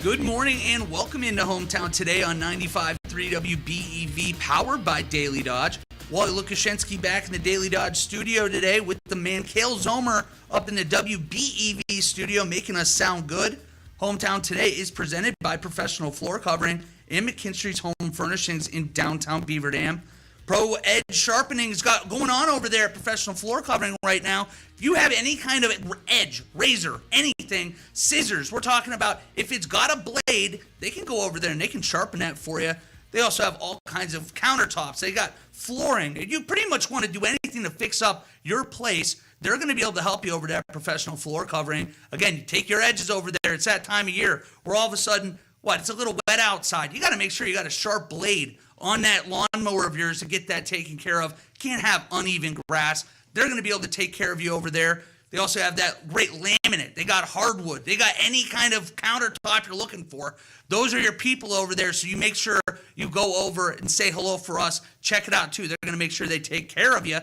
Good morning and welcome into Hometown today on 95.3 WBEV, powered by Daily Dodge. Wally Lukashenski back in the Daily Dodge studio today with the man Cale Zomer up in the WBEV studio making us sound good. Hometown today is presented by Professional Floor Covering and McKinstry's Home Furnishings in downtown Beaver Dam. Pro Edge Sharpening's got going on over there at Professional Floor Covering right now. If you have any kind of edge, razor, anything, scissors, we're talking about if it's got a blade, they can go over there and they can sharpen that for you. They also have all kinds of countertops. They got flooring. If you pretty much want to do anything to fix up your place, they're going to be able to help you over there at Professional Floor Covering. Again, you take your edges over there. It's that time of year where all of a sudden, it's a little wet outside. You got to make sure you got a sharp blade on that lawnmower of yours to get that taken care of. Can't have uneven grass. They're going to be able to take care of you over there. They also have that great laminate. They got hardwood. They got any kind of countertop you're looking for. Those are your people over there, so you make sure you go over and say hello for us. Check it out, too. They're going to make sure they take care of you.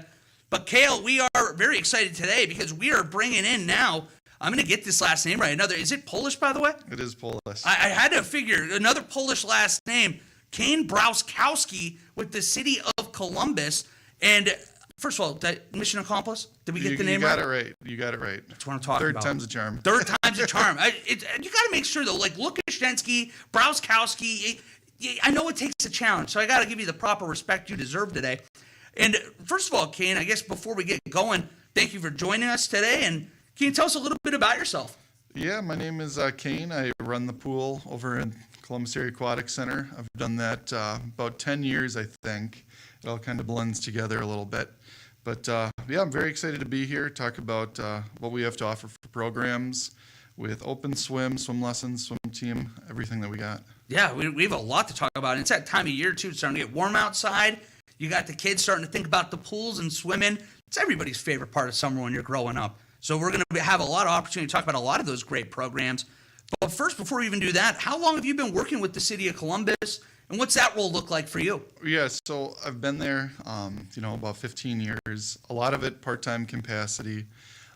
But, Cale, we are very excited today because we are bringing in now, I'm going to get this last name right. Is it Polish, by the way? It is Polish. I had to figure another Polish last name. Kane Brauskowski with the city of Columbus. And first of all, mission accomplished? Did we get the name right? You got it right. That's what I'm talking about. Third time's a charm. Third time's a charm. You got to make sure, though, like Lukashenski, Brauskowski, I know it takes a challenge, so I got to give you the proper respect you deserve today. And first of all, Kane, I guess before we get going, thank you for joining us today. And can you tell us a little bit about yourself? Yeah, my name is Kane. I run the pool over in Columbus Area Aquatic Center. I've done that about 10 years, I think. It all kind of blends together a little bit. But yeah, I'm very excited to be here, talk about what we have to offer for programs with open swim lessons, swim team, everything that we got. Yeah, we have a lot to talk about. And it's that time of year, too. It's starting to get warm outside. You got the kids starting to think about the pools and swimming. It's everybody's favorite part of summer when you're growing up. So we're going to have a lot of opportunity to talk about a lot of those great programs. But first, before we even do that, how long have you been working with the city of Columbus, and what's that role look like for you? Yeah, so I've been there, about 15 years. A lot of it part-time capacity.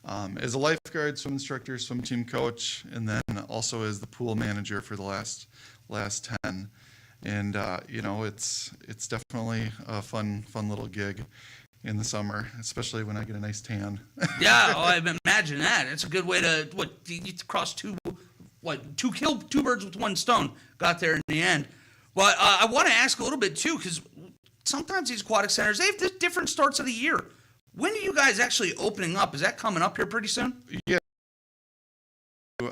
As a lifeguard, swim instructor, swim team coach, and then also as the pool manager for the last 10. And it's definitely a fun little gig in the summer, especially when I get a nice tan. Yeah, I imagine that. It's a good way to cross two birds with one stone. Got there in the end. Well, I want to ask a little bit too, because sometimes these aquatic centers, they have different starts of the year. When are you guys actually opening up? Is that coming up here pretty soon? Yeah,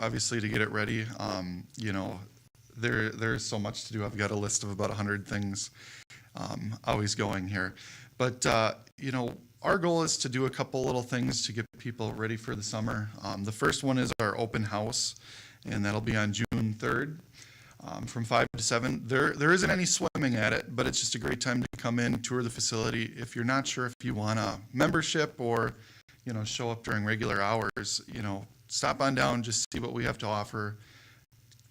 obviously to get it ready. There's so much to do. I've got a list of about 100 things always going here. But, our goal is to do a couple little things to get people ready for the summer. The first one is our open house, and that'll be on June 3rd from 5 to 7. There isn't any swimming at it, but it's just a great time to come in, tour the facility. If you're not sure if you want a membership or, show up during regular hours, stop on down, just see what we have to offer.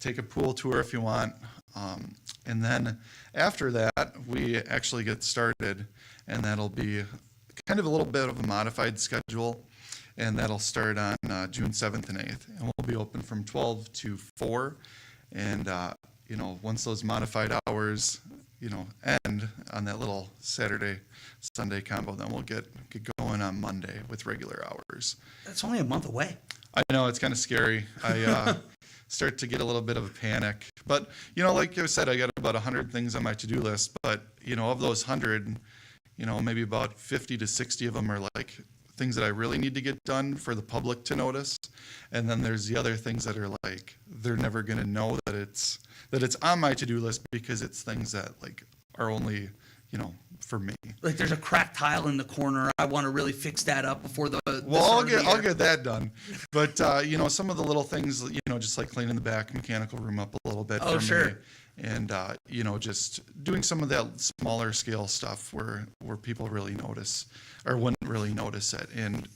Take a pool tour if you want. And then after that, we actually get started, and that'll be kind of a little bit of a modified schedule, and that'll start on June 7th and 8th. And we'll be open from 12 to 4. And, once those modified hours, end on that little Saturday-Sunday combo, then we'll get going on Monday with regular hours. That's only a month away. I know, it's kind of scary. I start to get a little bit of a panic. But, like I said, I got about 100 things on my to-do list. But, of those 100, maybe about 50 to 60 of them are like things that I really need to get done for the public to notice. And then there's the other things that are like, they're never going to know that it's on my to-do list because it's things that like are only, for me. Like there's a cracked tile in the corner. I want to really fix that up before the I'll get that done. But some of the little things, just like cleaning the back mechanical room up a little bit. Oh, sure. Me. And just doing some of that smaller scale stuff where people really notice or wouldn't really notice it. And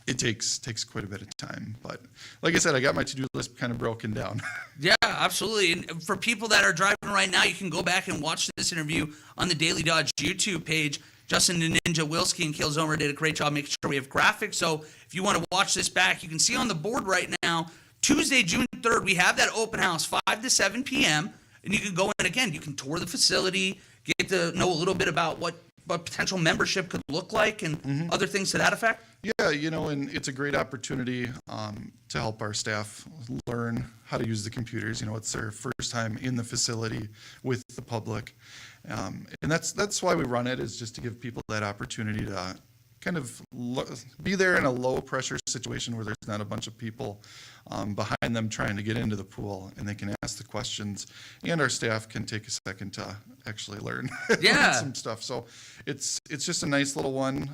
it takes quite a bit of time. But like I said, I got my to-do list kind of broken down. Yeah, absolutely. And for people that are driving right now, you can go back and watch this interview on the Daily Dodge YouTube page. Justin the Ninja Wilski and Cale Zomer did a great job making sure we have graphics. So if you want to watch this back, you can see on the board right now Tuesday, June 3rd, we have that open house, 5 to 7 p.m., and you can go in again. You can tour the facility, get to know a little bit about what potential membership could look like and other things to that effect. Yeah, and it's a great opportunity to help our staff learn how to use the computers. It's their first time in the facility with the public. And that's why we run it, is just to give people that opportunity to kind of be there in a low pressure situation where there's not a bunch of people behind them trying to get into the pool, and they can ask the questions, and our staff can take a second to actually learn, learn some stuff. So it's just a nice little one.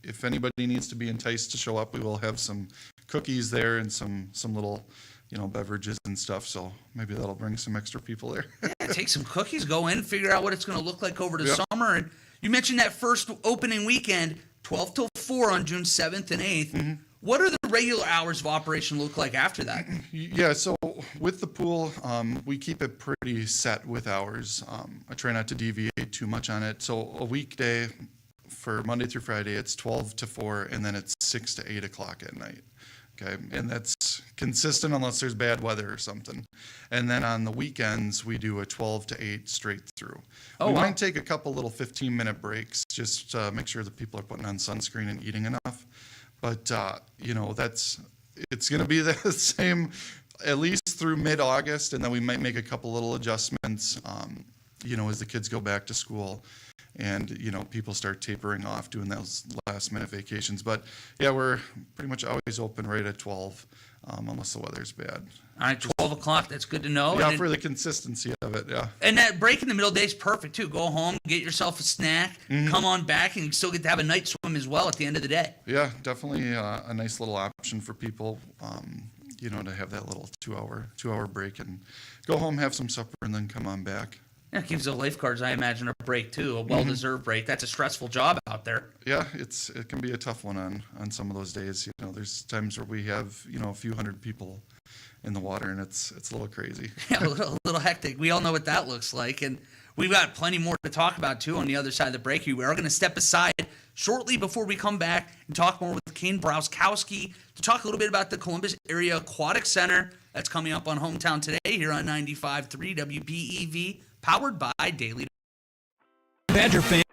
If anybody needs to be enticed to show up, we will have some cookies there and some little beverages and stuff. So maybe that'll bring some extra people there. Yeah, take some cookies, go in, figure out what it's going to look like over the summer. And you mentioned that first opening weekend, 12 till 4 on June 7th and 8th. What are the regular hours of operation look like after that? Yeah, so with the pool, we keep it pretty set with hours. I try not to deviate too much on it. So a weekday for Monday through Friday, it's 12 to 4, and then it's 6 to 8 o'clock at night. Okay, and that's consistent unless there's bad weather or something. And then on the weekends, we do a 12 to 8 straight through. We might take a couple little 15-minute breaks just to make sure that people are putting on sunscreen and eating enough. But, it's going to be the same at least through mid-August, and then we might make a couple little adjustments, as the kids go back to school. And, people start tapering off, doing those last-minute vacations. But, yeah, we're pretty much always open right at 12, unless the weather's bad. All right, 12 o'clock, that's good to know. Yeah, for the consistency of it, yeah. And that break in the middle of the day is perfect, too. Go home, get yourself a snack, come on back, and you still get to have a night swim as well at the end of the day. Yeah, definitely a nice little option for people, to have that little two-hour break and go home, have some supper, and then come on back. Yeah, it gives the lifeguards, I imagine, a break, too, a well-deserved break. That's a stressful job out there. Yeah, it can be a tough one on some of those days. There's times where we have, a few hundred people in the water, and it's a little crazy. Yeah, a little hectic. We all know what that looks like, and we've got plenty more to talk about, too, on the other side of the break. We are going to step aside shortly before we come back and talk more with Kane Brauskowski to talk a little bit about the Columbus Area Aquatic Center. That's coming up on Hometown Today here on 95.3 WBEV. Powered by Daily. Badger fan.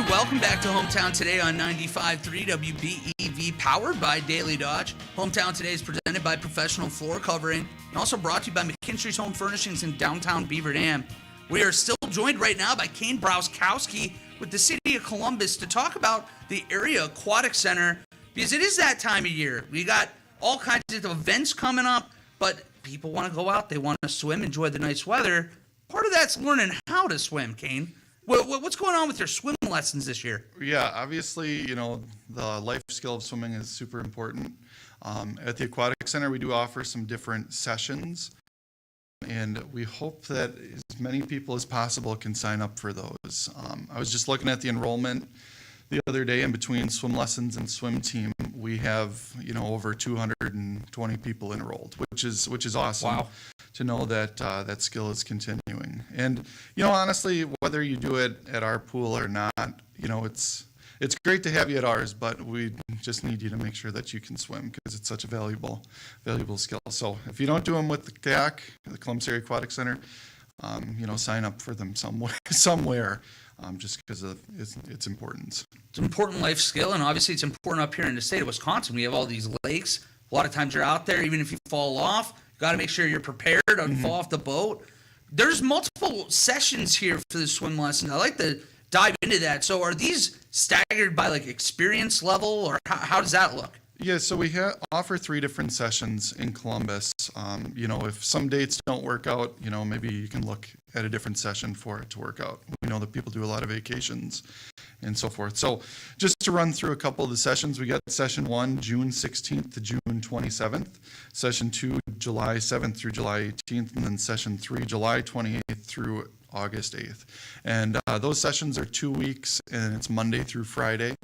Welcome back to Hometown Today on 95.3 WBEV, powered by Daily Dodge. Hometown Today is presented by Professional Floor Covering and also brought to you by McKinstry's Home Furnishings in downtown Beaver Dam. We are still joined right now by Kane Brauskowski with the City of Columbus to talk about the Area Aquatic Center, because it is that time of year. We got all kinds of events coming up, but people want to go out, they want to swim, enjoy the nice weather. Part of that's learning how to swim, Kane. What's going on with your swim lessons this year? Yeah, obviously, the life skill of swimming is super important. At the Aquatic Center, we do offer some different sessions, and we hope that as many people as possible can sign up for those. I was just looking at the enrollment the other day, in between swim lessons and swim team, we have, over 220 people enrolled, which is awesome. Wow. To know that that skill is continuing. And, honestly, whether you do it at our pool or not, it's great to have you at ours, but we just need you to make sure that you can swim, because it's such a valuable skill. So if you don't do them with the CAC, the Columbus Area Aquatic Center, sign up for them somewhere, just because of its importance. It's an important life skill, and obviously it's important up here in the state of Wisconsin. We have all these lakes. A lot of times you're out there, even if you fall off, you got to make sure you're prepared to fall off the boat. There's multiple sessions here for the swim lesson. I like to dive into that. So are these staggered by experience level, or how does that look? Yeah, so we offer 3 different sessions in Columbus. If some dates don't work out, maybe you can look at a different session for it to work out. We know that people do a lot of vacations and so forth. So just to run through a couple of the sessions, we got session 1, June 16th to June 27th, session 2, July 7th through July 18th, and then session 3, July 28th through August 8th. And those sessions are 2 weeks, and it's Monday through Friday,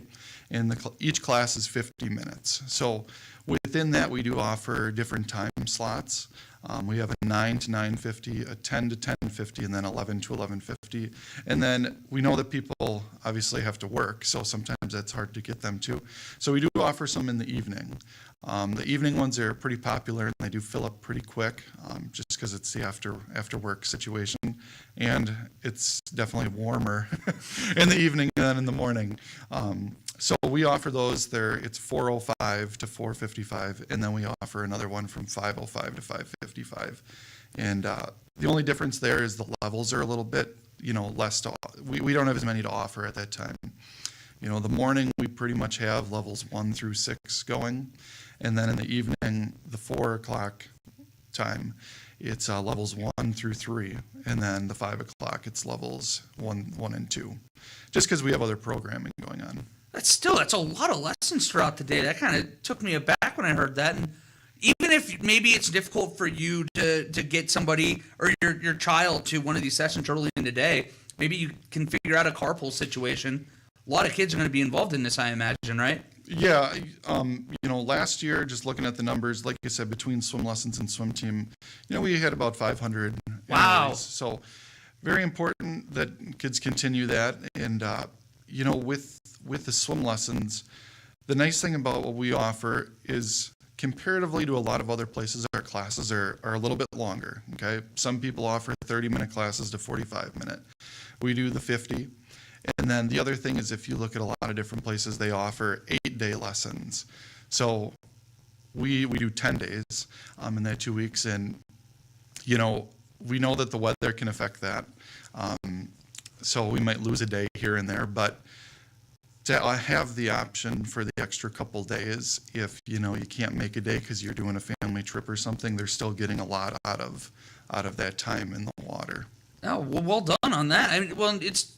and each class is 50 minutes. So within that, we do offer different time slots. We have a 9 to 9:50, a 10 to 10:50, and then 11 to 11:50. And then we know that people obviously have to work, so sometimes that's hard to get them to. So we do offer some in the evening. The evening ones are pretty popular, and they do fill up pretty quick, just because it's the after work situation, and it's definitely warmer in the evening than in the morning. So we offer those there. It's 4:05 to 4:55, and then we offer another one from 5:05 to 5:55. And the only difference there is the levels are a little bit, less we don't have as many to offer at that time. The morning we pretty much have levels 1 through 6 going, and then in the evening, the 4 o'clock time, it's levels 1 through 3, and then the 5 o'clock, it's levels 1 and 2, just because we have other programming going on. That's a lot of lessons throughout the day. That kind of took me aback when I heard that. And even if maybe it's difficult for you to get somebody or your child to one of these sessions early in the day, maybe you can figure out a carpool situation. A lot of kids are going to be involved in this, I imagine, right? Yeah, last year, just looking at the numbers, like you said, between swim lessons and swim team, we had about 500. Wow. Enrollees. So very important that kids continue that. And, with the swim lessons, the nice thing about what we offer is, comparatively to a lot of other places, our classes are a little bit longer, okay? Some people offer 30-minute classes to 45-minute. We do the 50. And then the other thing is, if you look at a lot of different places, they offer 8-day lessons. So we do 10 days in that 2 weeks. And, we know that the weather can affect that. So we might lose a day here and there. But to have the option for the extra couple days, if, you can't make a day because you're doing a family trip or something, they're still getting a lot out of that time in the water. Oh, well done on that.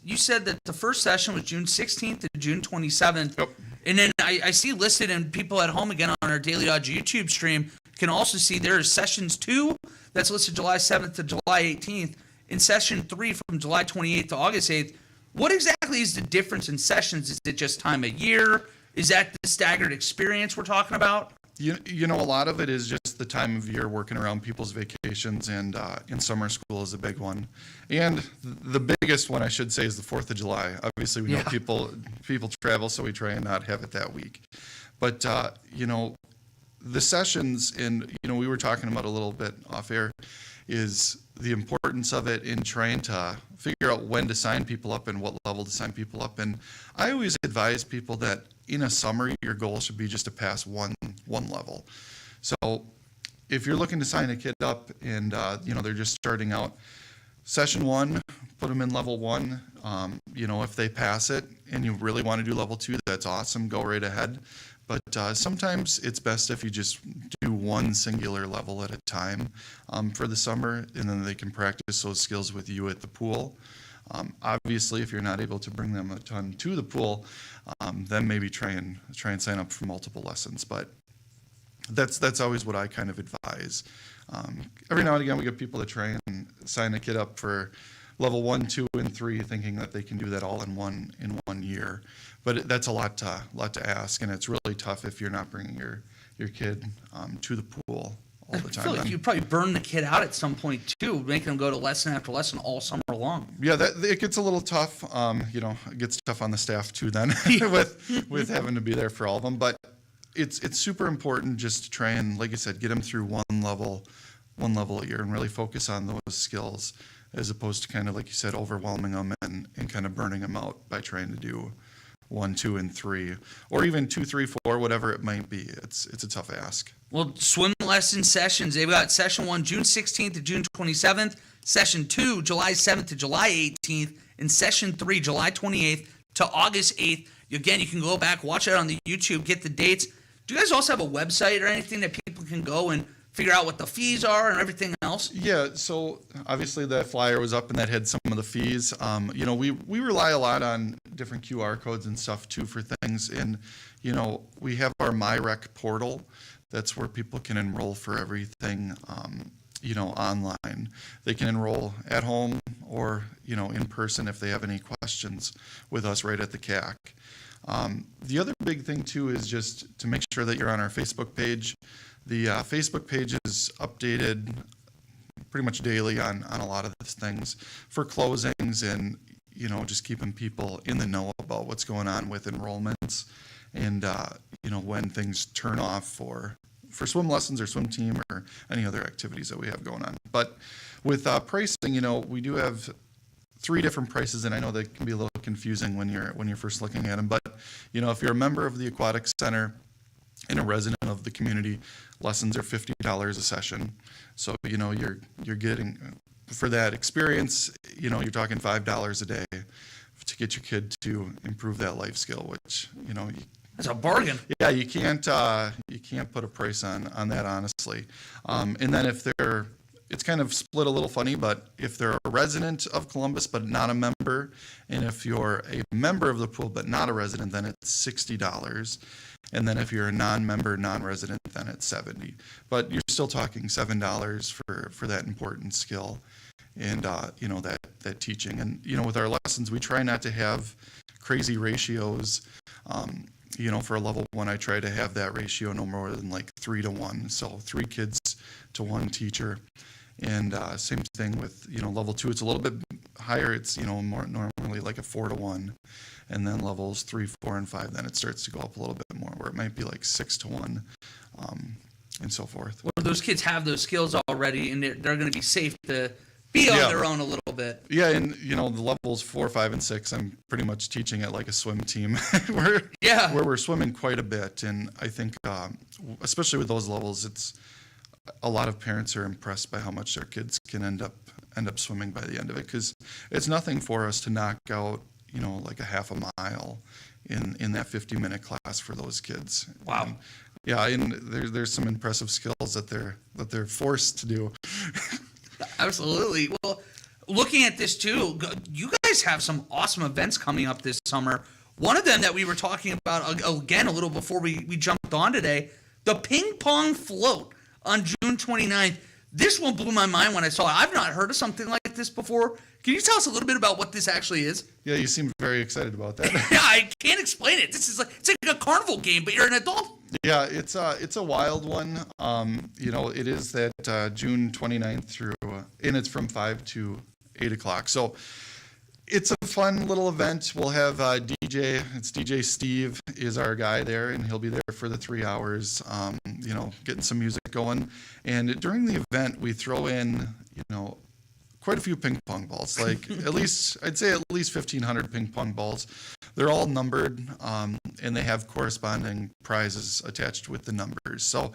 You said that the first session was June 16th to June 27th. Yep. And then I see listed, and people at home again on our Daily Dodge YouTube stream can also see there is sessions 2 that's listed July 7th to July 18th, and session 3 from July 28th to August 8th. What exactly is the difference in sessions? Is it just time of year? Is that the staggered experience we're talking about? A lot of it is just the time of year, working around people's vacations, and in summer school is a big one. And the biggest one, I should say, is the 4th of July. Obviously, we know people travel, so we try and not have it that week. But, the sessions, and, we were talking about a little bit off air, is the importance importance of it in trying to figure out when to sign people up and what level to sign people up. And I always advise people that in a summer, your goal should be just to pass one level. So if you're looking to sign a kid up and, they're just starting out, session 1, put them in level 1. If they pass it and you really want to do level 2, that's awesome. Go right ahead. But sometimes it's best if you just do one singular level at a time for the summer, and then they can practice those skills with you at the pool. Obviously, if you're not able to bring them a ton to the pool, then maybe try and sign up for multiple lessons. But that's always what I kind of advise. Every now and again, we get people to try and sign a kid up for level 1, 2, and 3, thinking that they can do that all in one year. But that's a lot to ask, and it's really tough if you're not bringing your kid to the pool all the time. I feel like you probably burn the kid out at some point too, making them go to lesson after lesson all summer long. Yeah, it gets a little tough. It gets tough on the staff too then with having to be there for all of them. But it's super important just to try and, like I said, get them through one level a year and really focus on those skills, as opposed to kind of, like you said, overwhelming them and kind of burning them out by trying to do 1, 2, and 3, or even 2, 3, 4, whatever it might be. It's a tough ask. Well, swim lesson sessions, they've got session 1, June 16th to June 27th, session 2, July 7th to July 18th, and session 3, July 28th to August 8th. Again, you can go back, watch it on the YouTube, get the dates. Do you guys also have a website or anything that people can go and figure out what the fees are and everything else? Yeah, so obviously that flyer was up and that had some of the fees. We rely a lot on different QR codes and stuff too for things. And, we have our MyRec portal. That's where people can enroll for everything, online. They can enroll at home or, in person if they have any questions with us right at the CAC. The other big thing too is just to make sure that you're on our Facebook page. The Facebook page is updated pretty much daily on a lot of these things for closings and, just keeping people in the know about what's going on with enrollments and, when things turn off for swim lessons or swim team or any other activities that we have going on. But with pricing, we do have 3 different prices, and I know that can be a little confusing when you're first looking at them. But, if you're a member of the Aquatic Center and a resident of the community, lessons are $50 a session. So, you're getting, for that experience, you're talking $5 a day to get your kid to improve that life skill, which, that's a bargain. Yeah, you can't put a price on that, honestly. And then if it's kind of split a little funny, but if they're a resident of Columbus but not a member, and if you're a member of the pool but not a resident, then it's $60. And then if you're a non-member, non-resident, then it's $70. But you're still talking $7 for that important skill and, that teaching. And, with our lessons, we try not to have crazy ratios. For a level 1, I try to have that ratio no more than like 3 to 1. So 3 kids to 1 teacher. And same thing with, level 2, it's a little bit higher. It's, more normally like a 4 to 1. And then levels 3, 4, and 5, then it starts to go up a little bit more, where it might be like 6 to 1, and so forth. Well, those kids have those skills already, and they're going to be safe to be on their own a little bit. Yeah, and the levels 4, 5, and 6, I'm pretty much teaching at like a swim team, where we're swimming quite a bit. And I think, especially with those levels, it's a lot of parents are impressed by how much their kids can end up swimming by the end of it, because it's nothing for us to knock out, like a half a mile in that 50-minute class for those kids. Wow. And there's some impressive skills that they're forced to do. Absolutely. Well, looking at this too, you guys have some awesome events coming up this summer. One of them that we were talking about again a little before we jumped on today, the ping pong float on June 29th. This one blew my mind when I saw it. I've not heard of something like this before. Can you tell us a little bit about what this actually is? Yeah, you seem very excited about that. Yeah, I can't explain it. It's like a carnival game, but you're an adult. Yeah, it's a wild one. It is that June 29th through, and it's from 5 to 8 o'clock. So it's a fun little event. We'll have DJ. It's DJ Steve is our guy there, and he'll be there for the 3 hours. Getting some music going. And during the event, we throw in, quite a few ping pong balls, like I'd say at least 1,500 ping pong balls. They're all numbered, and they have corresponding prizes attached with the numbers. So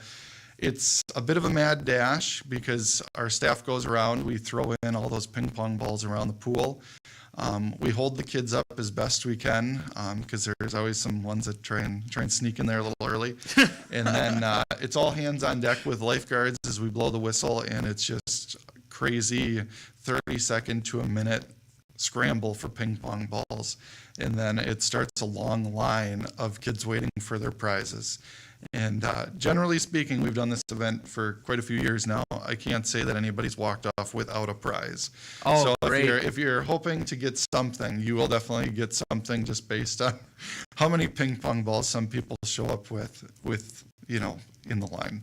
it's a bit of a mad dash because our staff goes around, we throw in all those ping pong balls around the pool. We hold the kids up as best we can because there's always some ones that try and sneak in there a little early. And then it's all hands on deck with lifeguards as we blow the whistle, and it's just crazy 30-second to a minute scramble for ping pong balls. And then it starts a long line of kids waiting for their prizes. And generally speaking, we've done this event for quite a few years now. I can't say that anybody's walked off without a prize. Oh, so great. if you're hoping to get something, you will definitely get something just based on how many ping pong balls some people show up with in the line.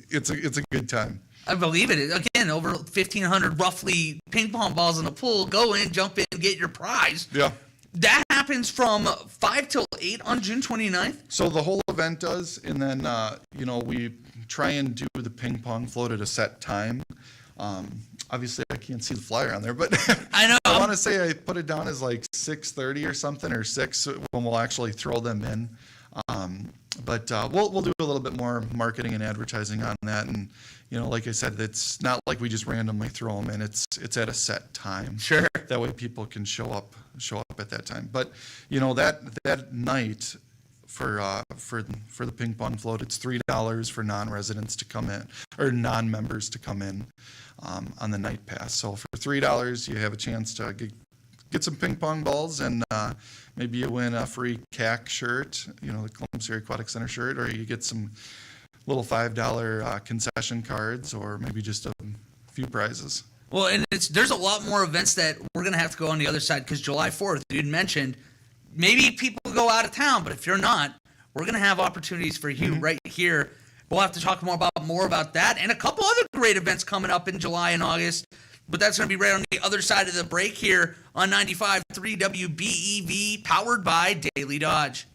It's a good time. I believe it. Again, over 1,500 roughly ping pong balls in the pool. Go in, jump in, get your prize. Yeah. That happens from 5 till 8 on June 29th? So the whole event does, and then, we try and do the ping pong float at a set time. Obviously, I can't see the flyer on there, but I know. I want to say I put it down as like 6:30 or something, or 6 when we'll actually throw them in. But we'll do a little bit more marketing and advertising on that. And, like I said, it's not like we just randomly throw them in. It's at a set time. Sure. That way people can show up at that time. But, that night for the ping pong float, it's $3 for non-residents to come in, or non-members to come in on the night pass. So for $3, you have a chance to get some ping pong balls, and maybe you win a free CAC shirt, the Columbus Area Aquatic Center shirt, or you get some little $5 concession cards, or maybe just a few prizes. Well, and there's a lot more events that we're going to have to go on the other side, because July 4th, you'd mentioned, maybe people go out of town, but if you're not, we're going to have opportunities for you right here. We'll have to talk more about that and a couple other great events coming up in July and August. But that's going to be right on the other side of the break here on 95.3 WBEV, powered by Daily Dodge.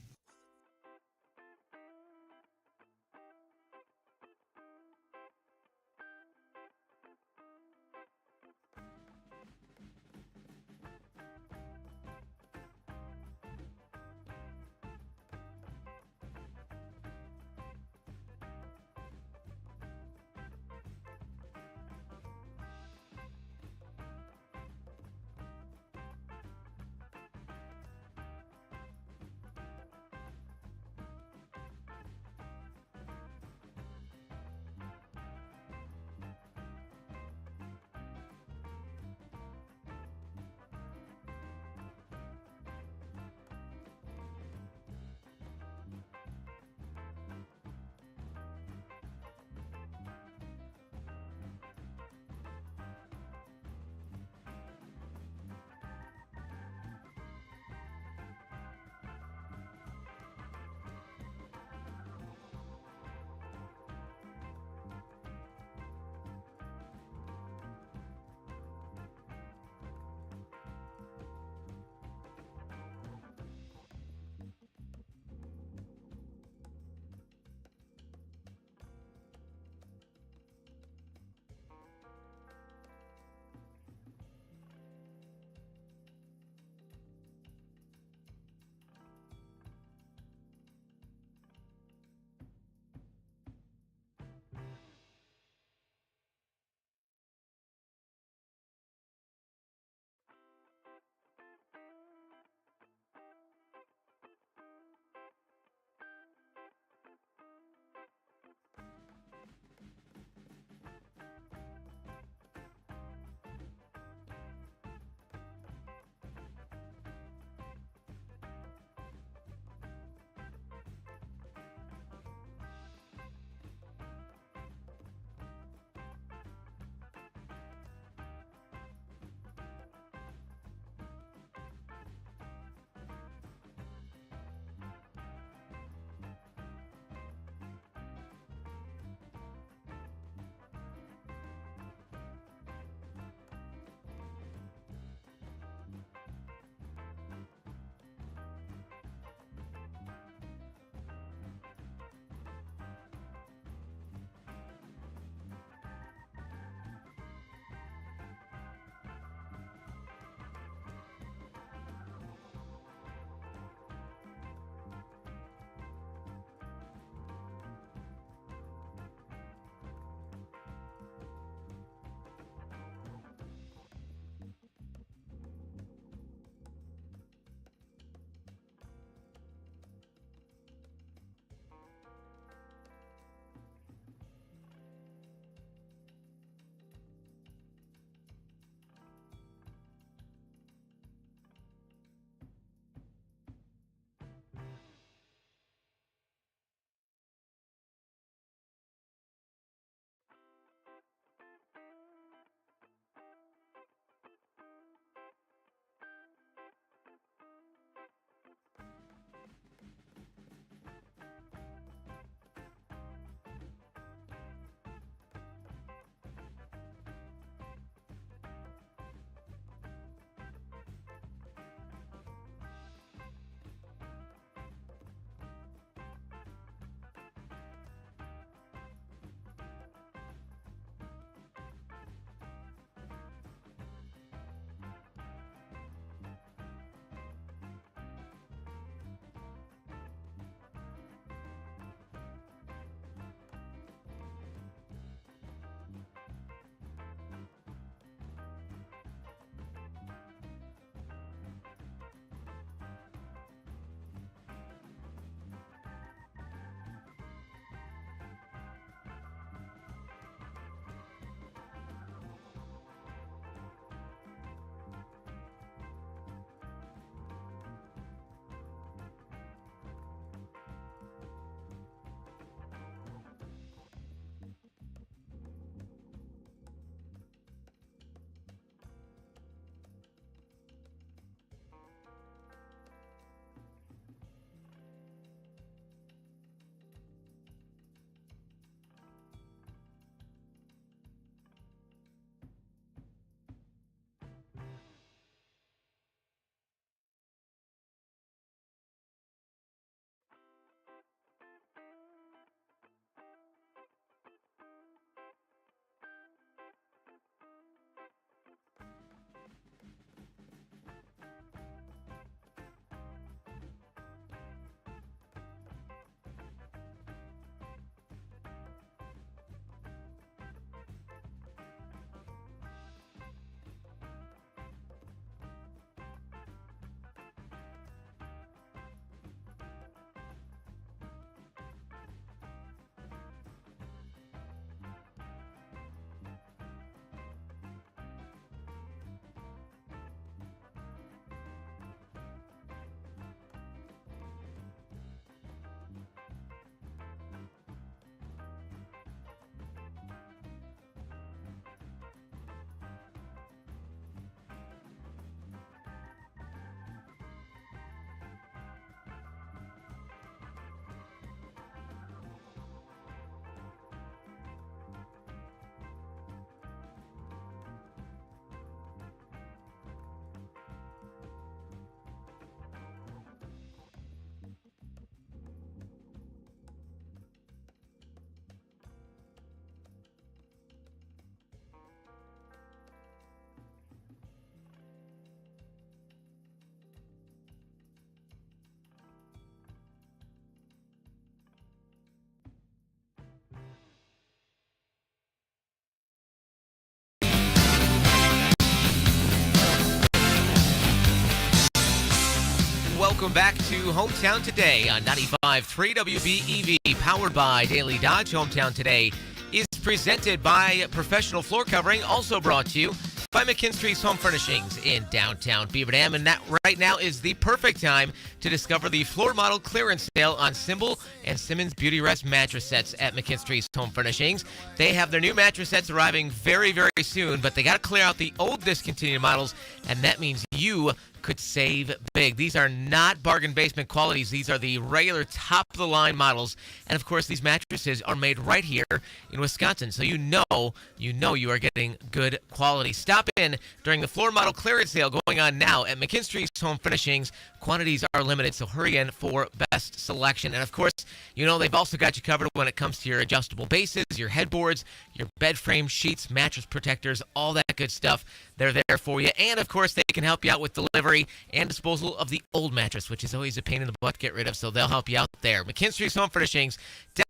Welcome back to Hometown Today on 95.3 WBEV, powered by Daily Dodge. Hometown Today is presented by Professional Floor Covering, also brought to you by McKinstry's Home Furnishings in downtown Beaver Dam. And that right now is the perfect time to discover the floor model clearance sale on Symbol and Simmons Beauty Rest mattress sets at McKinstry's Home Furnishings. They have their new mattress sets arriving very, very soon, but they got to clear out the old discontinued models, and that means you could save big. These are not bargain basement qualities. These are the regular top-of-the-line models. And, of course, these mattresses are made right here in Wisconsin. So you know you are getting good quality. Stop in during the floor model clearance sale going on now at McKinstry's Home Furnishings. Quantities are limited, so hurry in for best selection. And, of course, they've also got you covered when it comes to your adjustable bases, your headboards, your bed frame sheets, mattress protectors, all that good stuff. They're there for you. And, of course, they can help you out with delivery and disposal of the old mattress, which is always a pain in the butt to get rid of, so they'll help you out there. McKinstry's Home Furnishings,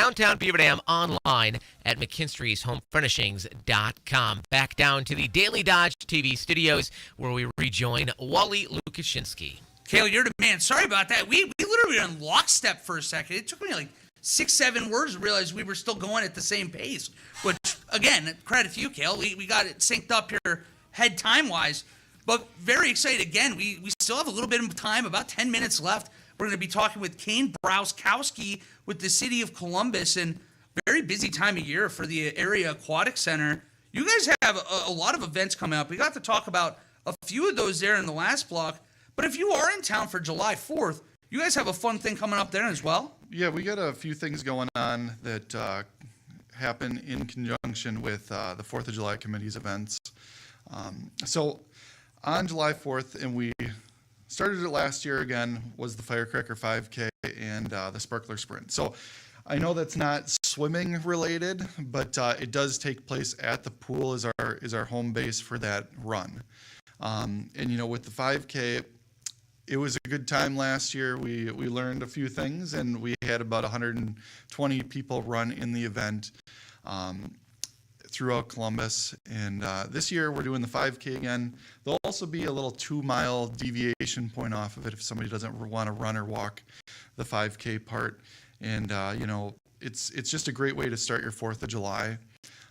downtown Beaver Dam, online at mckinstrysHomeFurnishings.com. Back down to the Daily Dodge TV studios, where we rejoin Wally Lukashinsky. Cale, you're the man. Sorry about that. We literally were in lockstep for a second. It took me like 6-7 words to realize we were still going at the same pace, which, again, credit to you, Cale. We got it synced up here head time-wise. But very excited. Again, we still have a little bit of time, about 10 minutes left. We're going to be talking with Kane Brauskowski with the city of Columbus, and very busy time of year for the area aquatic center. You guys have a lot of events coming up. We got to talk about a few of those there in the last block. But if you are in town for July 4th, you guys have a fun thing coming up there as well? Yeah, we got a few things going on that happen in conjunction with the 4th of July committee's events. So on July 4th, and we started it last year again, was the Firecracker 5K and the Sparkler Sprint. So I know that's not swimming related, but it does take place at the pool is our home base for that run. And with the 5K, it was a good time last year. We learned a few things, and we had about 120 people run in the event throughout Columbus. And this year we're doing the 5K again. There'll also be a little 2-mile deviation point off of it if somebody doesn't want to run or walk the 5K part. And it's just a great way to start your 4th of July.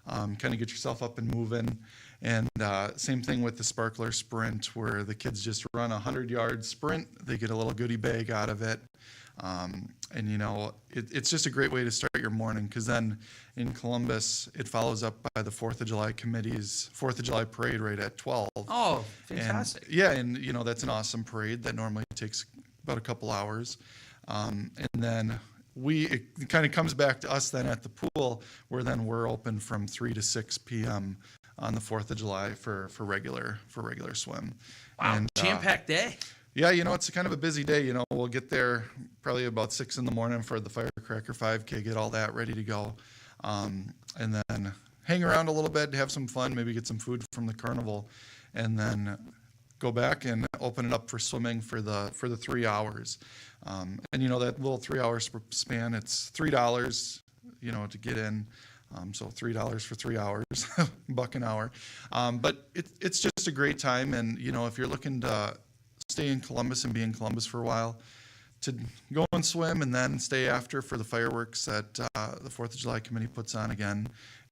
Kind of get yourself up and moving. And same thing with the Sparkler Sprint, where the kids just run a 100-yard sprint. They get a little goodie bag out of it. It's just a great way to start your morning, because then in Columbus, it follows up by the 4th of July committee's 4th of July parade right at 12. Oh, fantastic. And that's an awesome parade that normally takes about a couple hours. And then it kind of comes back to us then at the pool, where then we're open from 3 to 6 p.m. on the 4th of July for regular swim. Wow, and, jam-packed day. Yeah, it's kind of a busy day. We'll get there probably about 6 in the morning for the Firecracker 5K, get all that ready to go. And then hang around a little bit, have some fun, maybe get some food from the carnival, and then go back and open it up for swimming for the 3 hours. And that little 3 hour span, it's $3, to get in. So $3 for 3 hours, $1 an hour. But it's just a great time. And, if you're looking to stay in Columbus and be in Columbus for a while, to go and swim and then stay after for the fireworks that the 4th of July committee puts on again,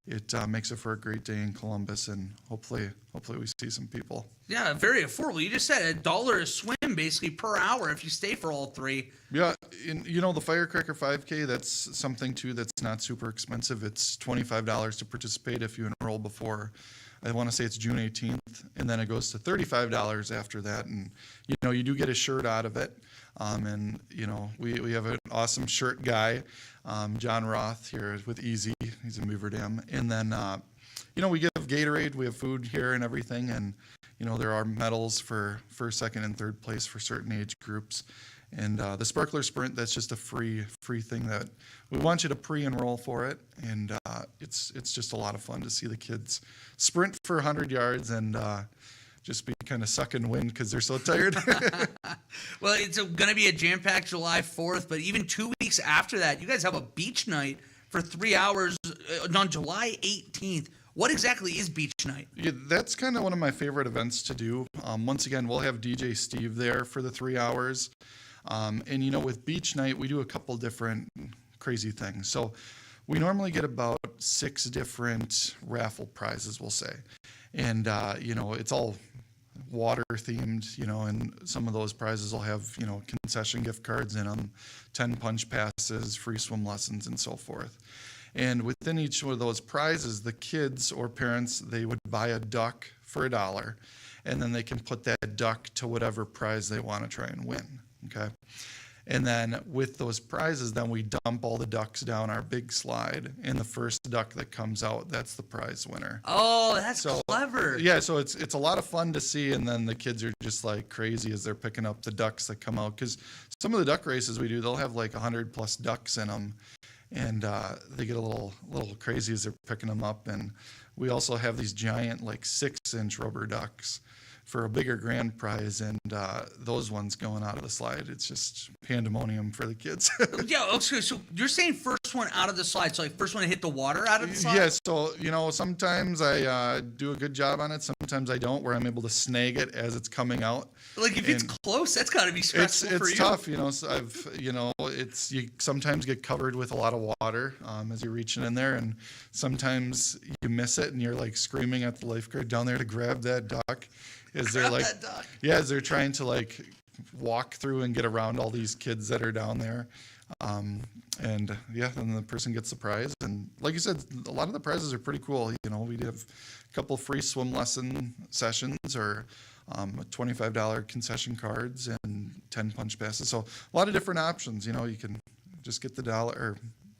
it makes it for a great day in Columbus, and hopefully we see some people. Yeah, very affordable. You just said $1 a swim basically per hour if you stay for all 3. Yeah, and the Firecracker 5K, that's something too that's not super expensive. It's $25 to participate if you enroll before, I want to say it's June 18th, and then it goes to $35 after that. And you do get a shirt out of it. And we have an awesome shirt guy, John Roth here with Easy. He's in Beaver Dam. And then we give Gatorade, we have food here and everything, and there are medals for first, second, and third place for certain age groups. And the Sparkler Sprint, that's just a free thing that we want you to pre-enroll for it. And it's just a lot of fun to see the kids sprint for 100 yards and just be kind of sucking wind because they're so tired. Well, it's going to be a jam-packed July 4th, but even 2 weeks after that, you guys have a beach night for 3 hours on July 18th. What exactly is beach night? Yeah, that's kind of one of my favorite events to do. Once again, we'll have DJ Steve there for the 3 hours. And, you know, with beach night, we do a couple different crazy things. So we normally get about 6 different raffle prizes, we'll say. And, you know, it's all water themed, you know, and some of those prizes will have, you know, concession gift cards in them, 10 punch passes, free swim lessons, and so forth. And within each one of those prizes, the kids or parents, they would buy a duck for $1, and then they can put that duck to whatever prize they want to try and win, okay? And then with those prizes, then we dump all the ducks down our big slide, and the first duck that comes out, that's the prize winner. Oh, that's clever. Yeah, so it's a lot of fun to see, and then the kids are just like crazy as they're picking up the ducks that come out, because some of the duck races we do, they'll have like 100+ ducks in them, and they get a little crazy as they're picking them up. And we also have these giant like 6-inch rubber ducks for a bigger grand prize, and those ones going out of the slide, it's just pandemonium for the kids. Yeah, okay, so you're saying first one out of the slide, so like first one to hit the water out of the slide? Yeah, so, you know, sometimes I do a good job on it, sometimes I don't, where I'm able to snag it as it's coming out. Like if it's close, that's got to be stressful for you. It's tough, you know. So you sometimes get covered with a lot of water as you're reaching in there, and sometimes you miss it, and you're like screaming at the lifeguard down there to grab that duck. As they're trying to like walk through and get around all these kids that are down there. And yeah, then the person gets the prize. And like you said, a lot of the prizes are pretty cool. You know, we have a couple free swim lesson sessions, or $25 concession cards, and 10 punch passes. So a lot of different options. You know, you can just get the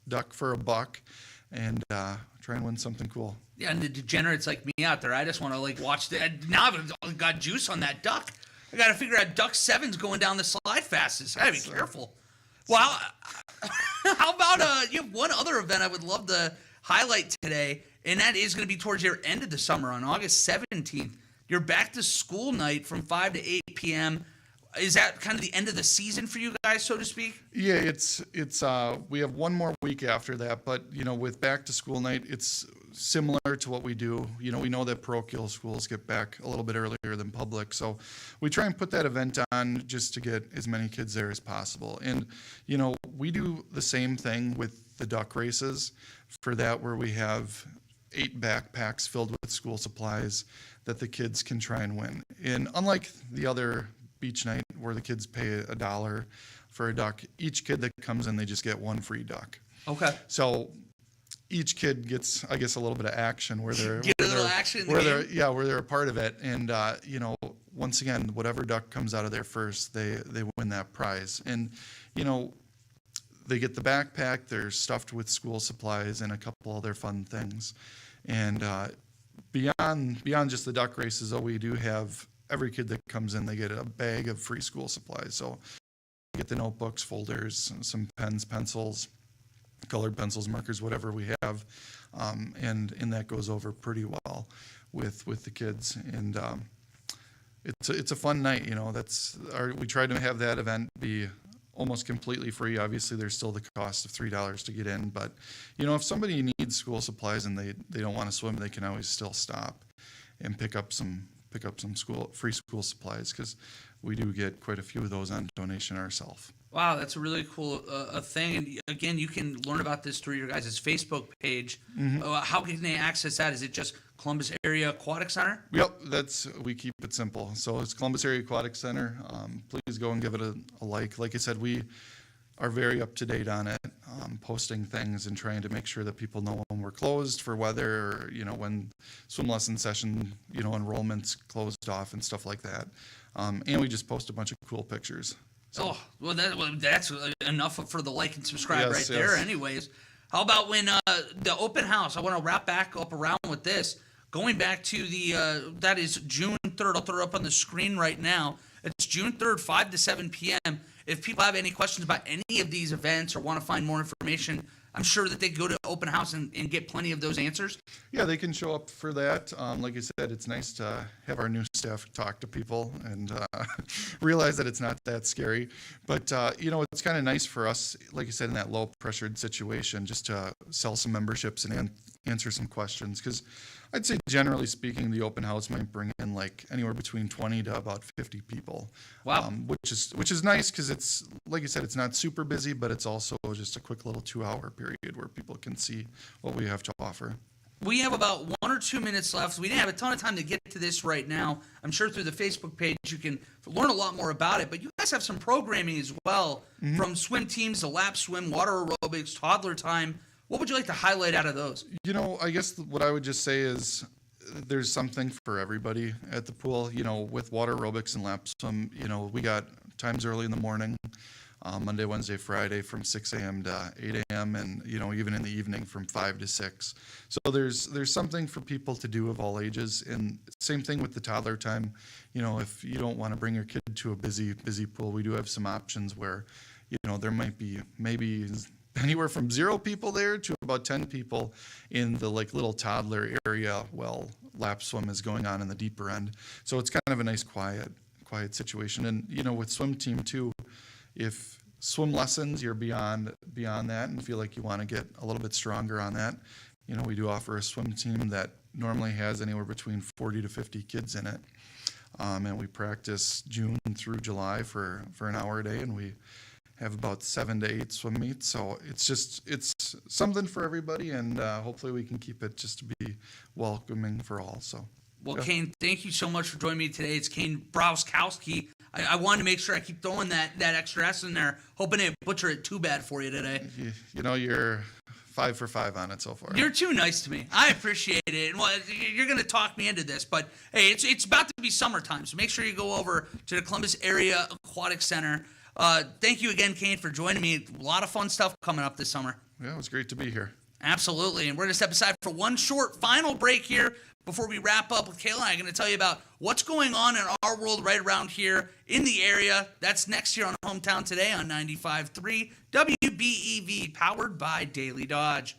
duck for $1 and try and win something cool. Yeah, and the degenerates like me out there, I just want to like watch now I've got juice on that duck. I got to figure out duck 7's going down the slide fastest. I got to be careful. Well, how about you have one other event I would love to highlight today, and that is going to be towards your end of the summer on August 17th. Your back to school night from 5 to 8 p.m. Is that kind of the end of the season for you guys, so to speak? Yeah, it's we have one more week after that, but you know, with back to school night, it's similar to what we do. You know, we know that parochial schools get back a little bit earlier than public, so we try and put that event on just to get as many kids there as possible. And you know, we do the same thing with the duck races for that, where we have 8 backpacks filled with school supplies that the kids can try and win. And unlike the other beach night where the kids pay $1 for a duck, each kid that comes in, they just get 1 free duck. Okay. So each kid gets, I guess, a little bit of action where they're where they're a part of it. And you know, once again, whatever duck comes out of there first, they win that prize. And you know, they get the backpack, they're stuffed with school supplies and a couple other fun things. And beyond just the duck races, though, we do have every kid that comes in, they get a bag of free school supplies. So they get the notebooks, folders, some pens, pencils, colored pencils, markers, whatever we have. And that goes over pretty well with the kids. And it's a fun night, you know. We try to have that event be almost completely free. Obviously, there's still the cost of $3 to get in, but you know, if somebody needs school supplies and they don't want to swim, they can always still stop and pick up some free school supplies, because we do get quite a few of those on donation ourselves. Wow, that's a really cool thing. And again, you can learn about this through your guys' Facebook page. Mm-hmm. How can they access that? Is it just Columbus Area Aquatic Center? Yep, we keep it simple. So it's Columbus Area Aquatic Center. Please go and give it a like. Like I said, we are very up to date on it, posting things and trying to make sure that people know when we're closed for weather, or you know, when swim lesson session, you know, enrollment's closed off and stuff like that. And we just post a bunch of cool pictures. So. Oh, well, that's enough for the like and subscribe yes, right there. Anyways, how about when the open house? I want to wrap back up around with this. Going back to that is June 3rd. I'll throw it up on the screen right now. It's June 3rd, 5 to 7 p.m. If people have any questions about any of these events or want to find more information, I'm sure that they can go to open house and get plenty of those answers. Yeah, they can show up for that. Like I said, it's nice to have our new staff talk to people and realize that it's not that scary. But, you know, it's kind of nice for us, like I said, in that low-pressured situation, just to sell some memberships and answer some questions, because I'd say generally speaking, the open house might bring in like anywhere between 20 to about 50 people. Wow. Which is nice, because it's, like you said, it's not super busy, but it's also just a quick little 2-hour period where people can see what we have to offer. We have about 1 or 2 minutes left. We didn't have a ton of time to get to this right now. I'm sure through the Facebook page you can learn a lot more about it, but you guys have some programming as well, from swim teams to lap swim, water aerobics, toddler time. What would you like to highlight out of those? You know, I guess what I would just say is there's something for everybody at the pool. You know, with water aerobics and lap swim, you know, we got times early in the morning, Monday, Wednesday, Friday from 6 a.m. to 8 a.m. and, you know, even in the evening from 5 to 6. So there's something for people to do of all ages. And same thing with the toddler time. You know, if you don't want to bring your kid to a busy pool, we do have some options where, you know, there might be maybe anywhere from 0 people there to about 10 people in the like little toddler area while lap swim is going on in the deeper end. So it's kind of a nice quiet situation. And, you know, with swim team too, if swim lessons, you're beyond that and feel like you want to get a little bit stronger on that, you know, we do offer a swim team that normally has anywhere between 40 to 50 kids in it. And we practice June through July for an hour a day, and we have about 7 to 8 swim meets. So it's something for everybody, and hopefully we can keep it just to be welcoming for all. So. Well, Yeah. Kane, thank you so much for joining me today. It's Kane Brauskowski. I wanted to make sure I keep throwing that extra S in there, hoping to butcher it too bad for you today. You know, you're 5 for 5 on it so far. You're too nice to me. I appreciate it. And well, you're going to talk me into this, but hey, it's about to be summertime, so make sure you go over to the Columbus Area Aquatic Center. Thank you again, Kane, for joining me. A lot of fun stuff coming up this summer. Yeah, it was great to be here. Absolutely. And we're going to step aside for one short final break here before we wrap up with Kayla and I. I'm going to tell you about what's going on in our world right around here in the area. That's next year on Hometown Today on 95.3 WBEV, powered by Daily Dodge.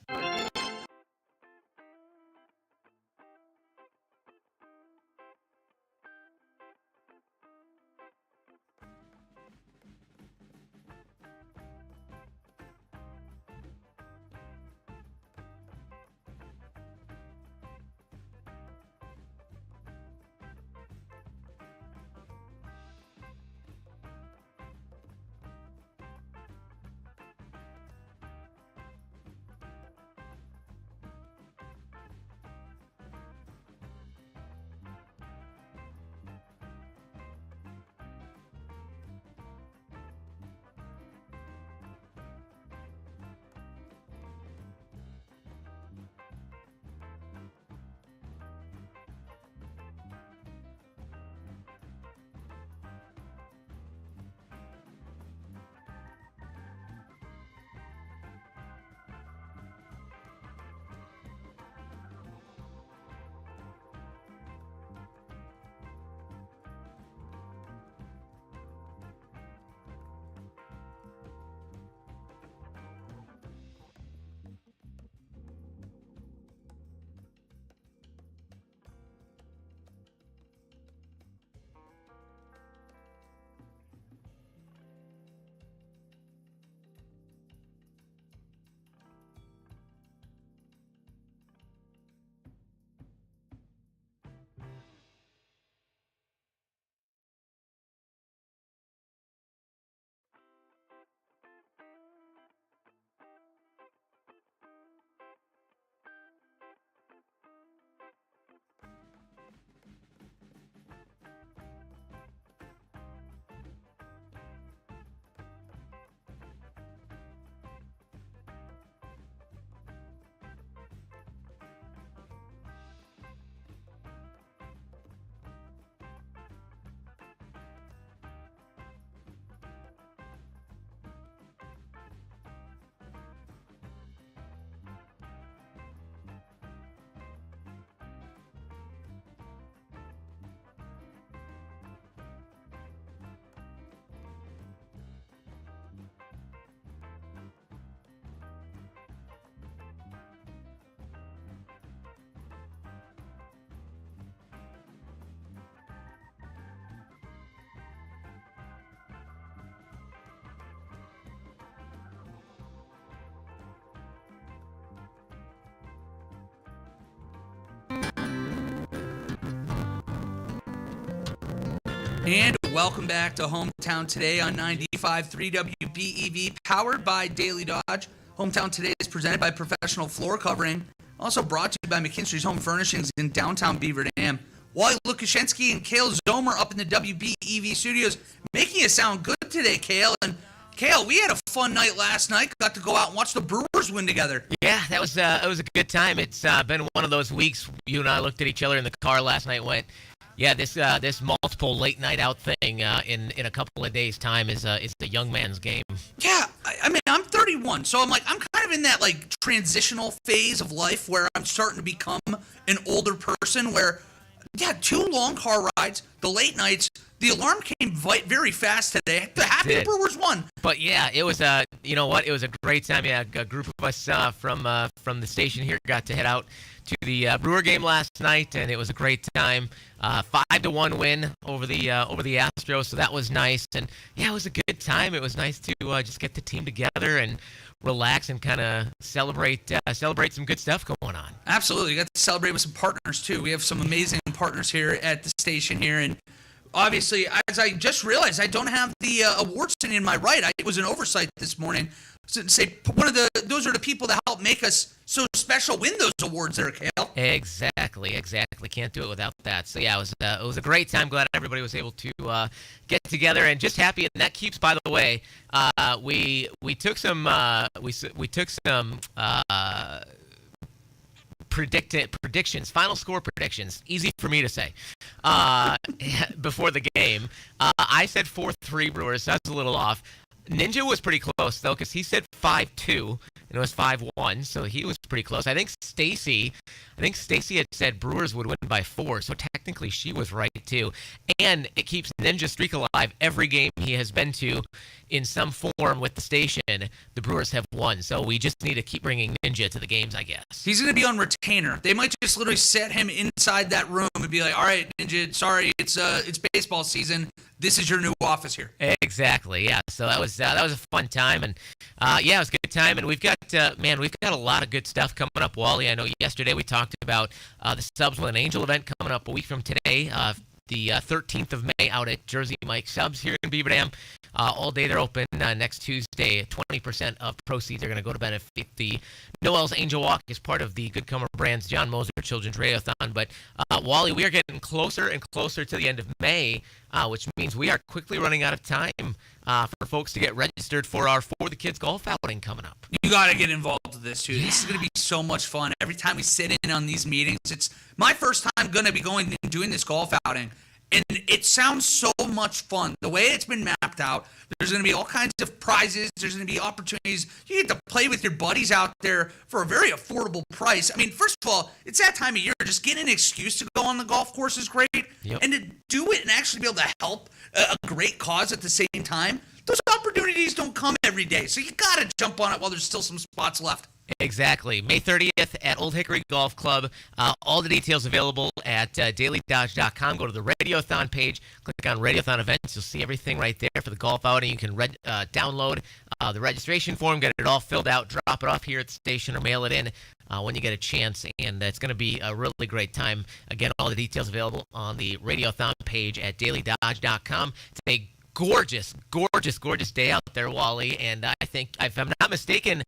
And welcome back to Hometown Today on 95.3 WBEV, powered by Daily Dodge. Hometown Today is presented by Professional Floor Covering, also brought to you by McKinstry's Home Furnishings in downtown Beaver Dam. Wally Lukashensky and Kale Zomer up in the WBEV studios, making it sound good today, Kale. And Kale, we had a fun night last night. Got to go out and watch the Brewers win together. Yeah, that was it was a good time. It's been one of those weeks. You and I looked at each other in the car last night and went, yeah, this multiple late night out thing in a couple of days' time is a young man's game. Yeah, I mean, I'm 31, so I'm kind of in that like transitional phase of life where I'm starting to become an older person where, yeah, 2 long car rides, the late nights, the alarm came very fast today. The happy Brewers won. But yeah, it was you know what? It was a great time. Yeah, a group of us from the station here got to head out to the Brewer game last night, and it was a great time. 5-1 win over the Astros, so that was nice. And yeah, it was a good time. It was nice to just get the team together and relax and kind of celebrate some good stuff going on. Absolutely, you got to celebrate with some partners too. We have some amazing partners here at the station here, and obviously, as I just realized, I don't have the awards in my right. It was an oversight this morning. Say those are the people that help make us so special. Win those awards, there, Kale. Exactly. Can't do it without that. So yeah, it was a great time. Glad everybody was able to get together, and just happy. And that keeps, by the way, we took some predictions, final score predictions. Easy for me to say. Before the game, I said 4-3 Brewers. So that's a little off. Ninja was pretty close though, because he said 5-2 and it was 5-1, so he was pretty close. I think Stacy had said Brewers would win by 4, so technically she was right too. And it keeps Ninja's streak alive. Every game he has been to in some form with the station, the Brewers have won. So we just need to keep bringing Ninja to the games, I guess. He's going to be on retainer. They might just literally set him inside that room and be like, all right, Ninja, sorry, it's baseball season. This is your new office here. Exactly, yeah. So that was a fun time, and yeah, it was a good time. And we've got a lot of good stuff coming up, Wally. I know yesterday we talked about the Subs with an Angel event coming up a week from today, the 13th of May out at Jersey Mike Subs here in Beaver Dam. All day they're open. Next Tuesday, 20% of proceeds are going to go to benefit the Noel's Angel Walk as part of the Good Comer Brands John Moser Children's Radiothon. But Wally, we are getting closer and closer to the end of May, which means we are quickly running out of time for folks to get registered for our For the Kids golf outing coming up. You got to get involved with this, too. Yeah. This is going to be so much fun. Every time we sit in on these meetings, it's my first time going to be going and doing this golf outing. And it sounds so much fun. The way it's been mapped out, there's going to be all kinds of prizes. There's going to be opportunities. You get to play with your buddies out there for a very affordable price. I mean, first of all, it's that time of year. Just getting an excuse to go on the golf course is great. Yep. And to do it and actually be able to help a great cause at the same time, those opportunities don't come every day. So you got to jump on it while there's still some spots left. Exactly. May 30th at Old Hickory Golf Club. All the details available at DailyDodge.com. Go to the Radiothon page. Click on Radiothon events. You'll see everything right there for the golf outing. You can download the registration form, get it all filled out, drop it off here at the station, or mail it in when you get a chance. And it's going to be a really great time. Again, all the details available on the Radiothon page at DailyDodge.com. It's a gorgeous day out there, Wally, and I think, if I'm not mistaken,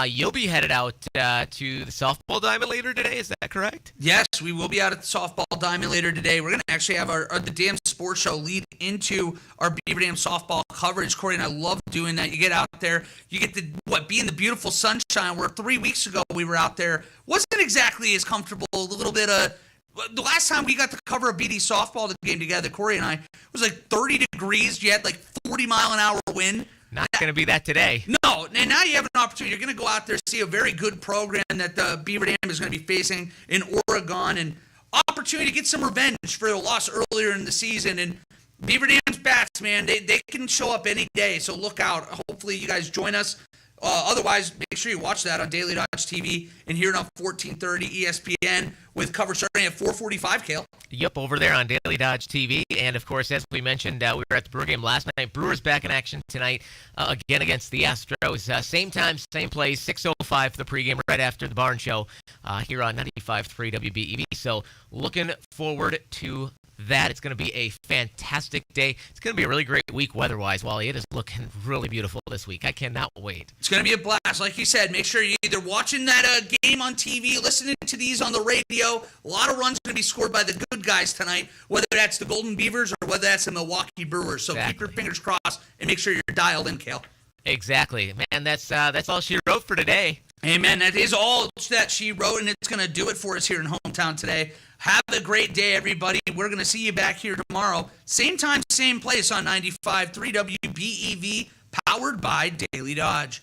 you'll be headed out to the softball diamond later today. Is that correct? Yes, we will be out at the softball diamond later today. We're going to actually have the Dam Sports Show lead into our Beaver Dam softball coverage. Corey and I love doing that. You get out there, you get to be in the beautiful sunshine. Where 3 weeks ago we were out there, wasn't exactly as comfortable. A little bit of. The last time we got to cover a BD softball game together, Corey and I, it was like 30 degrees. You had like 40-mile-an-hour wind. Not going to be that today. No, and now you have an opportunity. You're going to go out there, see a very good program that the Beaver Dam is going to be facing in Oregon, and opportunity to get some revenge for the loss earlier in the season. And Beaver Dam's bats, man, they can show up any day, so look out. Hopefully you guys join us. Otherwise, make sure you watch that on Daily Dodge TV and hear it on 1430 ESPN with coverage starting at 4:45, Kale. Yep, over there on Daily Dodge TV. And, of course, as we mentioned, we were at the Brewer game last night. Brewers back in action tonight, again against the Astros. Same time, same place, 6:05 for the pregame right after the Barn Show here on 95.3 WBEV. So looking forward to that. It's going to be a fantastic day. It's going to be a really great week weather-wise, Wally. It is looking really beautiful this week. I cannot wait. It's going to be a blast. Like you said, make sure you're either watching that game on TV, listening to these on the radio. A lot of runs going to be scored by the good guys tonight, whether that's the Golden Beavers or whether that's the Milwaukee Brewers. So keep your fingers crossed and make sure you're dialed in, Kale. Exactly. Man, that's all she wrote for today. Amen. That is all that she wrote, and it's going to do it for us here in Hometown today. Have a great day, everybody. We're going to see you back here tomorrow. Same time, same place on 95.3 WBEV, powered by Daily Dodge.